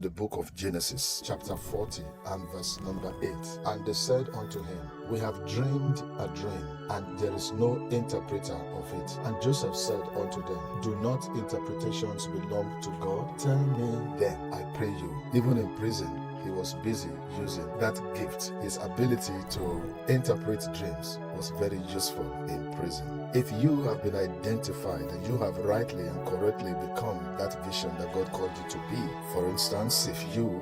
The book of Genesis, chapter 40 and verse number 8. And they said unto him, We have dreamed a dream, and there is no interpreter of it. And Joseph said unto them, Do not interpretations belong to God? Tell me then, I pray you. Even in prison, he was busy using that gift. His ability to interpret dreams was very useful in prison. If you have been identified and you have rightly and correctly become that vision that God called you to be, for instance, if you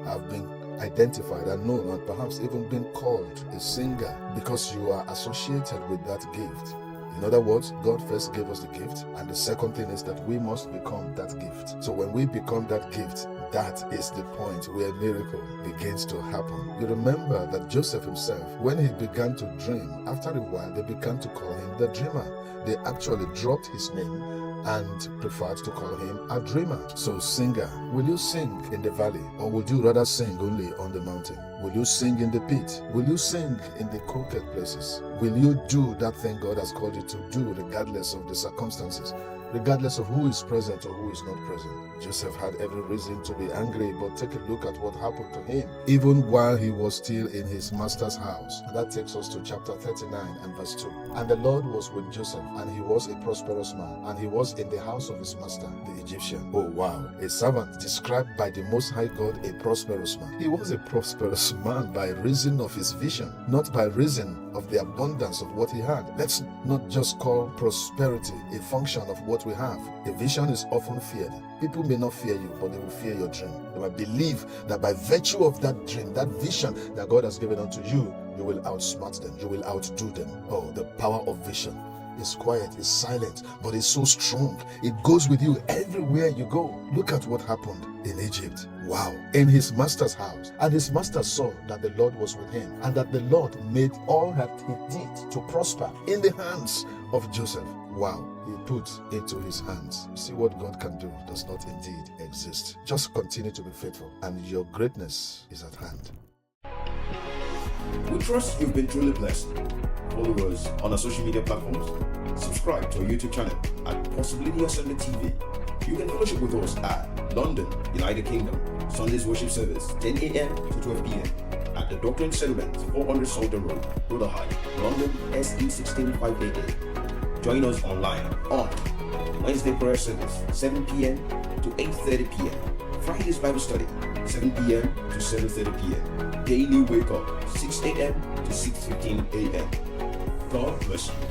have been identified and known and perhaps even been called a singer because you are associated with that gift. In other words, God first gave us the gift, and the second thing is that we must become that gift. So when we become that gift, that is the point where miracle begins to happen. You remember that Joseph himself, when he began to dream, after a while they began to call him the dreamer. They actually dropped his name and preferred to call him a dreamer. So singer, will you sing in the valley, or would you rather sing only on the mountain? Will you sing in the pit? Will you sing in the crooked places? Will you do that thing God has called you to do regardless of the circumstances? Regardless of who is present or who is not present? Joseph had every reason to be angry, but take a look at what happened to him, even while he was still in his master's house. And that takes us to chapter 39 and verse 2. And the Lord was with Joseph, and he was a prosperous man, and he was in the house of his master, the Egyptian. Oh wow, a servant described by the Most High God, a prosperous man. He was a prosperous man by reason of his vision, not by reason of the abundance of what he had. Let's not just call prosperity a function of what we have. A vision is often feared. People may not fear you, but they will fear your dream. They might believe that by virtue of that dream, that vision that God has given unto you, you will outsmart them, you will outdo them. Oh, the power of vision. It's quiet, it's silent, but it's so strong. It goes with you everywhere you go. Look at what happened in Egypt. Wow. In his master's house. And his master saw that the Lord was with him, and that the Lord made all that he did to prosper in the hands of Joseph. Wow. He put into his hands. See, what God can do does not indeed exist. Just continue to be faithful, and your greatness is at hand. We trust you've been truly blessed. Follow us on our social media platforms. Subscribe to our YouTube channel at Possibility Assembly TV. You can fellowship with us at London, United Kingdom, Sunday's worship service, 10 a.m. to 12 p.m. at the Doctrine Settlement, 400 Salter Road, Rotherhithe, London, SE 16588. Join us online on Wednesday prayer service, 7 p.m. to 8:30 p.m. Friday's Bible study, 7 p.m. to 7:30 p.m. Daily wake up, 6 a.m. to 6:15 a.m. God bless you.